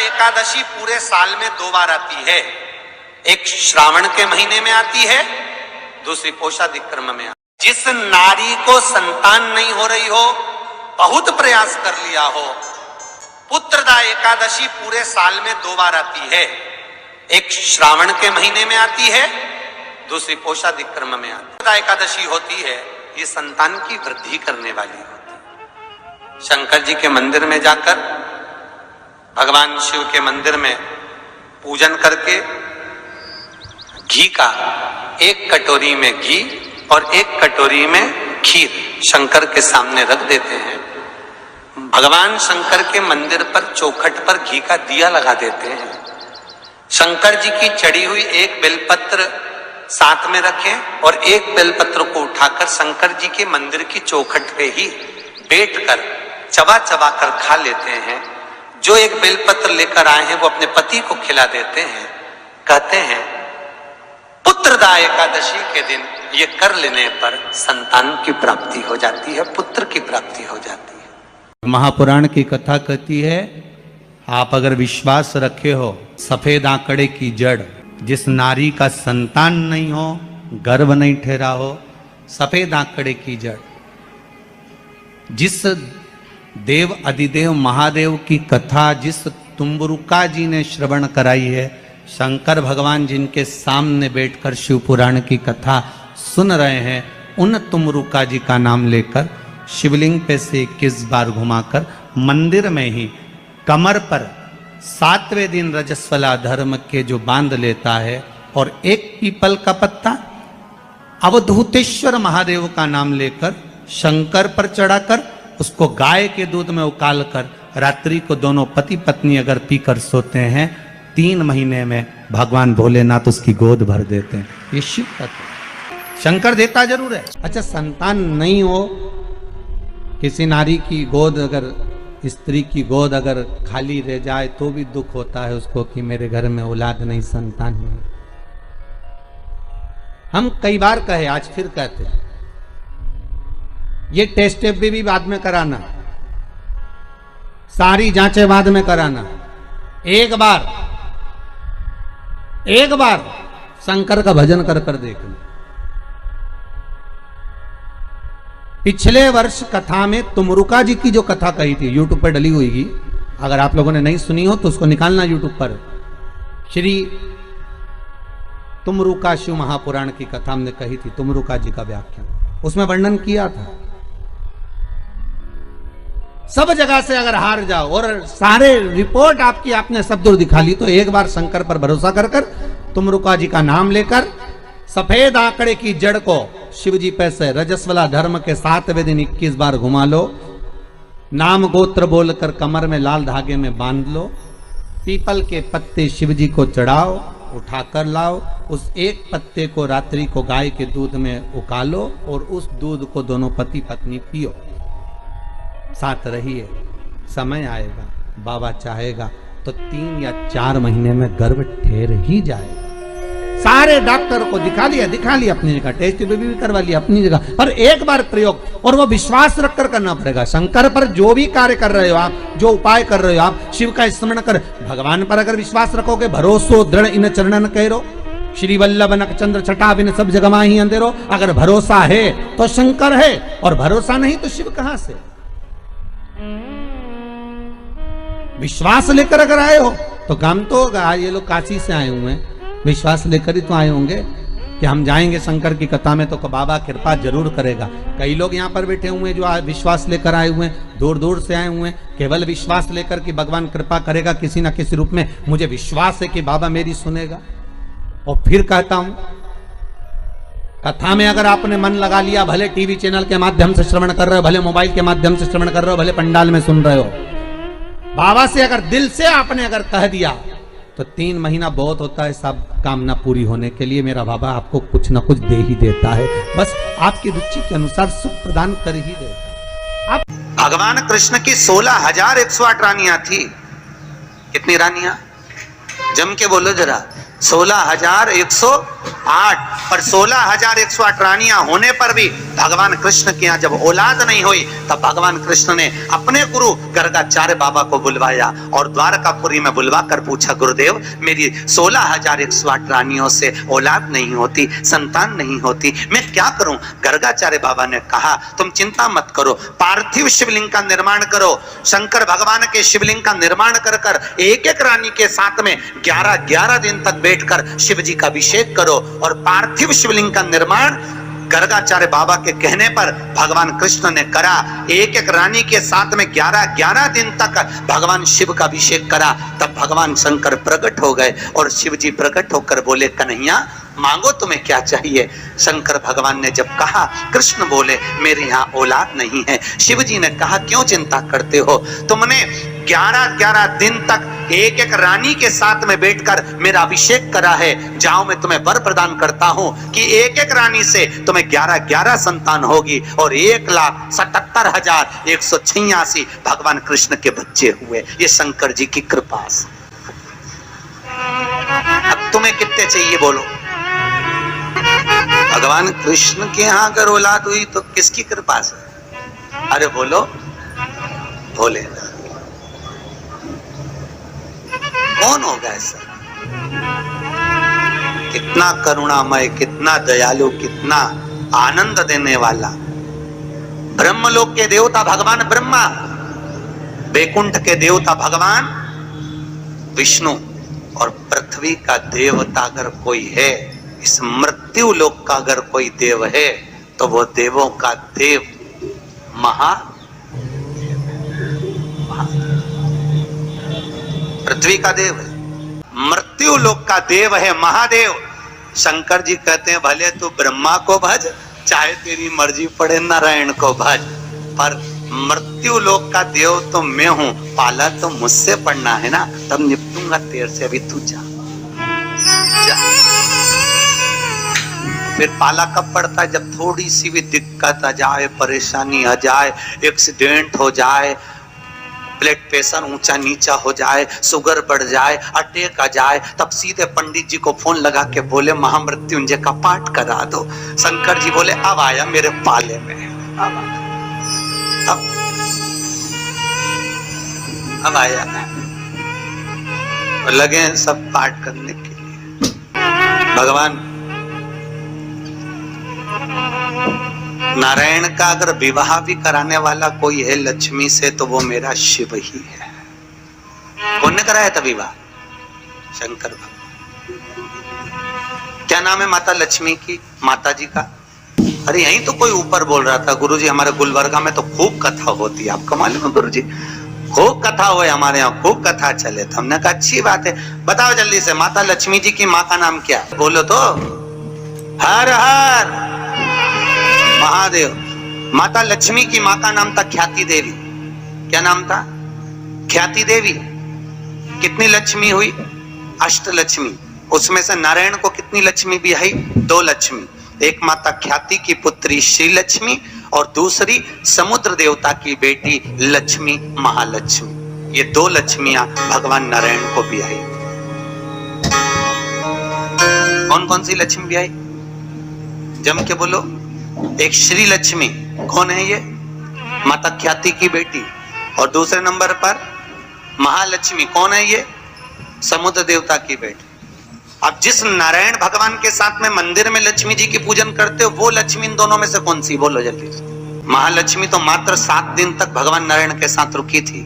एकादशी पूरे साल में 2 बार आती है। एक श्रावण के महीने में आती है, दूसरी पोषाधिक क्रम में आती है। जिस नारी को संतान नहीं हो रही हो, बहुत प्रयास कर लिया हो, पुत्रदा एकादशी पूरे साल में 2 बार आती है। एक श्रावण के महीने में आती है, दूसरी पोषाधिक क्रम में आती है। पुत्रदा एकादशी होती है, ये संतान की वृद्धि करने वाली होती है। शंकर जी के मंदिर में जाकर, भगवान शिव के मंदिर में पूजन करके घी का 1 कटोरी में घी और 1 कटोरी में खीर शंकर के सामने रख देते हैं। भगवान शंकर के मंदिर पर चौखट पर घी का दिया लगा देते हैं। शंकर जी की चढ़ी हुई 1 बेलपत्र साथ में रखें और 1 बेलपत्र को उठाकर शंकर जी के मंदिर की चौखट पे ही बैठकर चबा चबा कर खा लेते हैं। जो 1 बेलपत्र लेकर आए हैं वो अपने पति को खिला देते हैं। कहते हैं पुत्रदा एकादशी के दिन ये कर लेने पर संतान की प्राप्ति हो जाती है, पुत्र की प्राप्ति हो जाती है। महापुराण की कथा कहती है, आप अगर विश्वास रखे हो, सफेद आंकड़े की जड़, जिस नारी का संतान नहीं हो, गर्भ नहीं ठहरा हो, सफेद आंकड़े की जड़, जिस देव अधिदेव महादेव की कथा जिस तुम्बरुका जी ने श्रवण कराई है, शंकर भगवान जिनके सामने बैठकर शिव पुराण की कथा सुन रहे हैं, उन तुम्बरुका जी का नाम लेकर शिवलिंग पे से 21 बार घुमाकर मंदिर में ही कमर पर 7वें दिन रजस्वला धर्म के जो बांध लेता है और 1 पीपल का पत्ता अवधूतेश्वर महादेव का नाम लेकर शंकर पर चढ़ाकर उसको गाय के दूध में उकाल कर रात्रि को दोनों पति पत्नी अगर पीकर सोते हैं, 3 महीने में भगवान भोलेनाथ उसकी गोद भर देते हैं। ये शिव तत्व। शंकर देता जरूर है। अच्छा, संतान नहीं हो, किसी नारी की गोद अगर, स्त्री की गोद अगर खाली रह जाए तो भी दुख होता है उसको कि मेरे घर में औलाद नहीं, संतान नहीं। हम कई बार कहे, आज फिर कहते हैं, ये टेस्ट भी बाद में कराना, सारी जांचें बाद में कराना। एक बार शंकर का भजन कर कर देखना। पिछले वर्ष कथा में तुमरुका जी की जो कथा कही थी, यूट्यूब पर डली हुई, अगर आप लोगों ने नहीं सुनी हो तो उसको निकालना यूट्यूब पर। श्री तुमरुका शिव महापुराण की कथा हमने कही थी, तुमरुका जी का व्याख्यान, उसमें वर्णन किया था। सब जगह से अगर हार जाओ और सारे रिपोर्ट आपकी आपने सब दूर दिखा ली, तो एक बार शंकर पर भरोसा कर कर तुमरुका जी का नाम लेकर सफेद आंकड़े की जड़ को शिव जी पे से रजस्वला धर्म के 7वें दिन 21 बार घुमा लो। नाम गोत्र बोलकर कमर में लाल धागे में बांध लो। पीपल के पत्ते शिव जी को चढ़ाओ, उठाकर लाओ। उस 1 पत्ते को रात्रि को गाय के दूध में उकालो और उस दूध को दोनों पति पत्नी पियो। साथ रहिए, समय आएगा, बाबा चाहेगा तो 3 या 4 महीने में गर्भ ठहर ही जाएगा। सारे डॉक्टर को दिखा लिया अपनी जगह, टेस्ट भी करवा लिया अपनी जगह, पर एक बार प्रयोग, और वो विश्वास रखकर करना पड़ेगा। शंकर पर जो भी कार्य कर रहे हो आप, जो उपाय कर रहे हो आप, शिव का स्मरण कर, भगवान पर अगर विश्वास रखोगे, भरोसो दृढ़ इन चरणन कहो, श्री वल्लभ नक चंद्र छटा बिन सब जगमा ही अंधेरो। अगर भरोसा है तो शंकर है, और भरोसा नहीं तो शिव कहां से। विश्वास लेकर अगर आए हो तो काम तो होगा। ये लोग काशी से आए हुए हैं, विश्वास लेकर ही तो आए होंगे कि हम जाएंगे शंकर की कथा में तो बाबा कृपा जरूर करेगा। कई लोग यहाँ पर बैठे हुए हैं जो विश्वास लेकर आए हुए हैं, दूर दूर से आए हुए हैं, केवल विश्वास लेकर कि भगवान कृपा करेगा किसी ना किसी रूप में, मुझे विश्वास है कि बाबा मेरी सुनेगा। और फिर कहता हूं, कथा में अगर आपने मन लगा लिया, भले टीवी चैनल के माध्यम से श्रवण कर रहे हो, भले मोबाइल के माध्यम से श्रवण कर रहे हो, भले पंडाल में सुन रहे हो, बाबा से अगर दिल से आपने अगर कह दिया तो 3 महीना बहुत होता है सब कामना पूरी होने के लिए। मेरा बाबा आपको कुछ ना कुछ दे ही देता है, बस आपकी रुचि के अनुसार सुख प्रदान कर ही देता है। भगवान कृष्ण की 16,108 रानियां थी। कितनी रानियां? जम के बोलो जरा। 16,108 8 और 16,108 रानियां होने पर भी भगवान कृष्ण के यहाँ जब औलाद नहीं हुई तब भगवान कृष्ण ने अपने गुरु गर्गाचार्य बाबा को बुलवाया और द्वारकापुरी में बुलवा कर पूछा, गुरुदेव मेरी 16,108 रानियों से औलाद नहीं होती, संतान नहीं होती, मैं क्या करूं? गर्गाचार्य बाबा ने कहा, तुम चिंता मत करो, पार्थिव शिवलिंग का निर्माण करो। शंकर भगवान के शिवलिंग का निर्माण कर कर एक एक रानी के साथ में 11-11 दिन तक बैठकर शिव जी का अभिषेक करो। और पार्थिव शिवलिंग का निर्माण गर्गाचार्य बाबा के कहने पर भगवान कृष्ण ने करा। एक एक रानी के साथ में 11-11 दिन तक भगवान शिव का अभिषेक करा। तब भगवान शंकर प्रकट हो गए और शिव जी प्रकट होकर बोले, कन्हैया मांगो तुम्हें क्या चाहिए? शंकर भगवान ने जब कहा, कृष्ण बोले मेरे यहाँ औलाद नहीं है। शिव जी ने कहा, क्यों चिंता करते हो? तुमने 11-11 दिन तक एक एक रानी के साथ में बैठकर मेरा अभिषेक करा है। जाओ मैं तुम्हें वर प्रदान करता हूं कि एक एक रानी से तुम्हें 11-11 संतान होगी और 1,77,186 भगवान कृष्ण के बच्चे हुए। ये शंकर जी की कृपा से। अब तुम्हें कितने चाहिए बोलो? भगवान कृष्ण के यहाँ अगर औलाद हुई तो किसकी कृपा से? अरे बोलो, बोले कौन होगा ऐसा? कितना करुणामय, कितना दयालु, कितना आनंद देने वाला। ब्रह्मलोक के देवता भगवान ब्रह्मा, वैकुंठ के देवता भगवान विष्णु और पृथ्वी का देवता अगर कोई है, इस मृत्यु लोक का अगर कोई देव है तो वो देवों का देव पृथ्वी का देव है, मृत्यु लोक का देव है महादेव। शंकर जी कहते हैं, भले तू ब्रह्मा को भज, चाहे तेरी मर्जी पड़े नारायण को भज, पर मृत्यु लोक का देव तो मैं हूं, पाला तो मुझसे पड़ना है ना, तब निपटूंगा तेरे से। अभी तू जा। फिर पाला कब पड़ता है? जब थोड़ी सी भी दिक्कत आ जाए, परेशानी आ जाए, एक्सीडेंट हो जाए, ब्लड प्रेशर ऊंचा नीचा हो जाए, शुगर बढ़ जाए, अटैक आ जाए, तब सीधे पंडित जी को फोन लगा के बोले महामृत्युंजय का पाठ करा दो। शंकर जी बोले अब आया मेरे पाले में, अब आया, लगे सब पाठ करने के लिए। भगवान नारायण का अगर विवाह भी कराने वाला कोई है लक्ष्मी से तो वो मेरा शिव ही है। कौन ने कराया था विवाह? शंकर भगवान। क्या नाम है माता लक्ष्मी की, माता जी का? अरे यहीं तो कोई ऊपर बोल रहा था, गुरुजी हमारे गुलबर्गा में तो खूब कथा होती है, आपको मालूम है गुरुजी? खूब कथा हुए हमारे यहाँ, खूब कथा चले। तो हमने कहा अच्छी बात है, बताओ जल्दी से माता लक्ष्मी जी की माँ का नाम क्या? बोलो तो। हर हर महादेव। माता लक्ष्मी की माँ का नाम था ख्याति देवी। क्या नाम था? ख्याति देवी। कितनी लक्ष्मी हुई? अष्टलक्ष्मी। उसमें से नारायण को कितनी लक्ष्मी भी आई? 2 लक्ष्मी। एक माता ख्याति की पुत्री श्री लक्ष्मी और दूसरी समुद्र देवता की बेटी लक्ष्मी महालक्ष्मी। ये 2 लक्ष्मियां भगवान नारायण को भी आई। कौन कौन सी लक्ष्मी भी आई? जम के बोलो। एक श्री लक्ष्मी, कौन है ये? माता ख्याति की बेटी। और दूसरे नंबर पर महालक्ष्मी, कौन है ये? समुद्र देवता की बेटी। अब जिस नारायण भगवान के साथ में मंदिर में लक्ष्मी जी की पूजन करते हो, वो लक्ष्मी इन दोनों में से कौन सी? बोलो जल्दी। महालक्ष्मी तो मात्र 7 दिन तक भगवान नारायण के साथ रुकी थी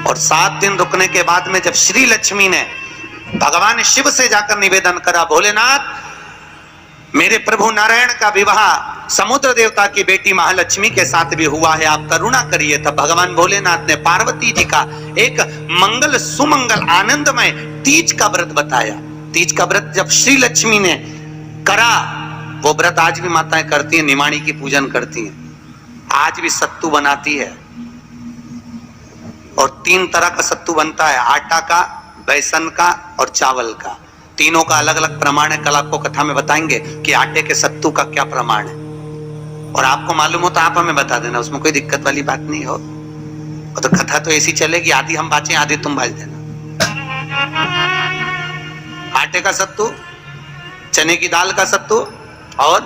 और 7 दिन रुकने के बाद में जब श्री लक्ष्मी ने भगवान शिव से जाकर निवेदन करा, भोलेनाथ मेरे प्रभु नारायण का विवाह समुद्र देवता की बेटी महालक्ष्मी के साथ भी हुआ है, आप करुणा करिए। तब भगवान भोलेनाथ ने पार्वती जी का एक मंगल सुमंगल आनंदमय तीज का व्रत बताया। तीज का व्रत जब श्री लक्ष्मी ने करा, वो व्रत आज भी माताएं करती हैं, निमाणी की पूजन करती हैं। आज भी सत्तू बनाती है और 3 तरह का सत्तू बनता है, आटा का, बेसन का और चावल का। तीनों का अलग अलग प्रमाण है। कल आपको कथा में बताएंगे कि आटे के सत्तू का क्या प्रमाण है, और आपको मालूम हो तो आप हमें बता देना, उसमें कोई दिक्कत वाली बात नहीं हो। और तो कथा तो ऐसी चलेगी, आधी हम बाँचे आधी तुम बाज देना। आटे का सत्तू चने की दाल का सत्तू और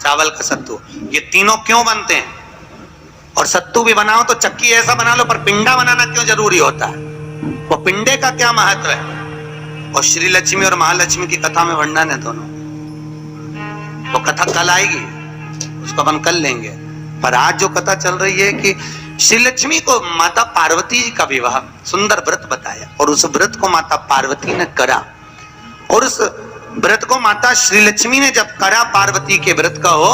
चावल का सत्तू, ये तीनों क्यों बनते हैं? और सत्तू भी बनाओ तो चक्की ऐसा बना लो, पर पिंडा बनाना क्यों जरूरी होता है? वो पिंडे का क्या महत्व है? और श्री लक्ष्मी और महालक्ष्मी की कथा में वर्णन है दोनों। वो कथा कल आएगी, उसको अपन कल लेंगे। पर आज जो कथा चल रही है कि श्री लक्ष्मी को माता पार्वती जी का विवाह, सुंदर व्रत बताया, और उस व्रत को माता पार्वती ने करा। और उस व्रत को माता श्री लक्ष्मी ने जब करा, पार्वती के व्रत का हो,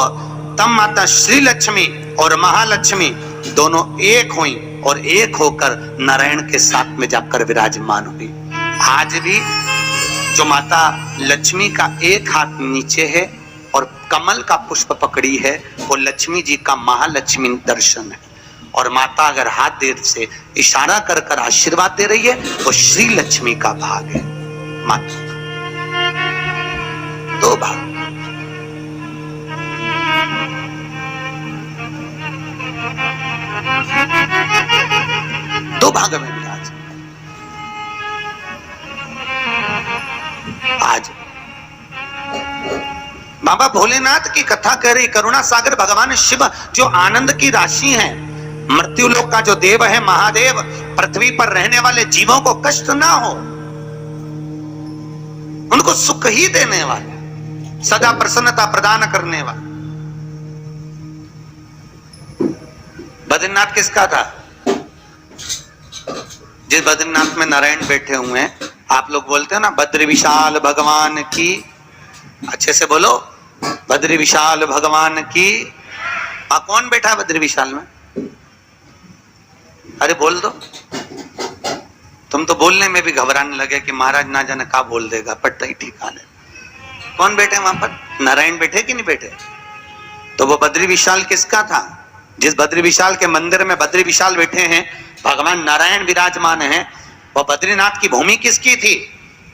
तब माता श्री लक्ष्मी और महालक्ष्मी दोनों एक हुई और एक होकर नारायण के साथ में जाकर विराजमान हुई। आज भी जो माता लक्ष्मी का एक हाथ नीचे है और कमल का पुष्प पकड़ी है, वो लक्ष्मी जी का महालक्ष्मी दर्शन है। और माता अगर हाथ देर से इशारा कर कर आशीर्वाद दे रही है, वो श्री लक्ष्मी का भाग है। माता दो भाग, दो भाग में विराज। आज बाबा भोलेनाथ की कथा कह रही, करुणा सागर भगवान शिव जो आनंद की राशि हैं, मृत्यु लोक का जो देव है महादेव, पृथ्वी पर रहने वाले जीवों को कष्ट ना हो, उनको सुख ही देने वाले, सदा प्रसन्नता प्रदान करने वाले। बद्रीनाथ किसका था? जिस बद्रीनाथ में नारायण बैठे हुए हैं, आप लोग बोलते हो ना बद्री विशाल भगवान की, अच्छे से बोलो, बद्री विशाल भगवान की। कौन बैठा है बद्री विशाल में? अरे बोल दो। तुम तो बोलने में भी घबराने लगे कि महाराज ना जाने क्या बोल देगा, पट्टा ही ठिकाने। कौन बैठे वहां पर? नारायण बैठे कि नहीं बैठे? तो वो बद्री विशाल किसका था? जिस बद्री विशाल के मंदिर में बद्री विशाल बैठे हैं, भगवान नारायण विराजमान हैं, वो बद्रीनाथ की भूमि किसकी थी?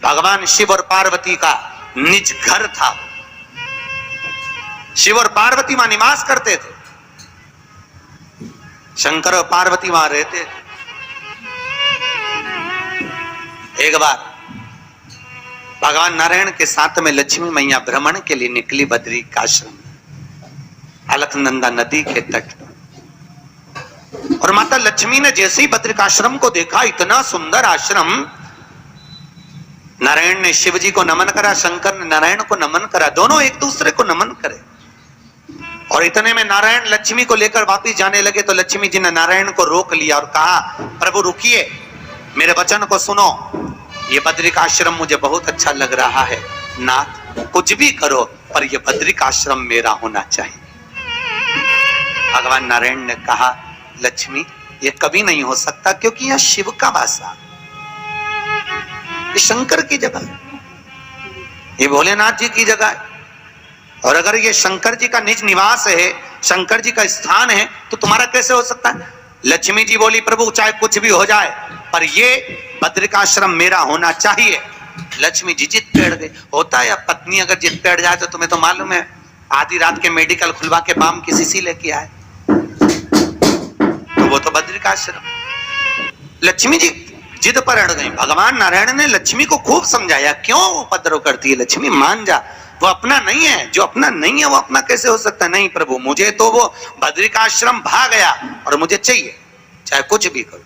भगवान शिव और पार्वती का निज घर था। शिव और पार्वती वहां निवास करते थे, शंकर और पार्वती वहां रहते थे। एक बार भगवान नारायण के साथ में लक्ष्मी मैया भ्रमण के लिए निकली बद्री का आश्रम, अलकनंदा नदी के तट पर। और माता लक्ष्मी ने जैसे ही बद्रिकाश्रम को देखा, इतना सुंदर आश्रम, नारायण ने शिव जी को नमन करा, शंकर ने नारायण को नमन करा, दोनों एक दूसरे को नमन करे। और इतने में नारायण लक्ष्मी को लेकर वापिस जाने लगे, तो लक्ष्मी जी ने नारायण को रोक लिया और कहा, प्रभु रुकिए, मेरे वचन को सुनो, ये बद्रिकाश्रम मुझे बहुत अच्छा लग रहा है, नाथ कुछ भी करो पर ये बद्रिकाश्रम मेरा होना चाहिए। भगवान नारायण ने कहा, लक्ष्मी ये कभी नहीं हो सकता, क्योंकि यह शिव का वासा, ये शंकर की जगह है, ये भोलेनाथ जी की जगह है। और अगर ये शंकर जी का निज निवास है, शंकर जी का स्थान है, तो तुम्हारा कैसे हो सकता है? लक्ष्मी जी बोली, प्रभु चाहे कुछ भी हो जाए पर ये बद्रिकाश्रम मेरा होना चाहिए। लक्ष्मी जी जिद बैठ गई। होता है, अब पत्नी अगर जिद बैठ जाए तो तुम्हें तो मालूम है, आधी रात के मेडिकल खुलवा के बाम की शीशी लेके आए, तो वो तो बद्रिकाश्रम। लक्ष्मी जी जिद पर अड़ गई। भगवान नारायण ने लक्ष्मी को खूब समझाया, क्यों उपद्रव करती है लक्ष्मी, मान जा, वो अपना नहीं है, जो अपना नहीं है वो अपना कैसे हो सकता है? नहीं प्रभु, मुझे तो वो बद्रिकाश्रम भा गया और मुझे चाहिए, चाहे कुछ भी करो।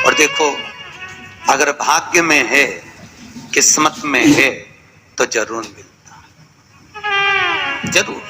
और देखो, अगर भाग्य में है, किस्मत में है, तो जरूर मिलता, जरूर।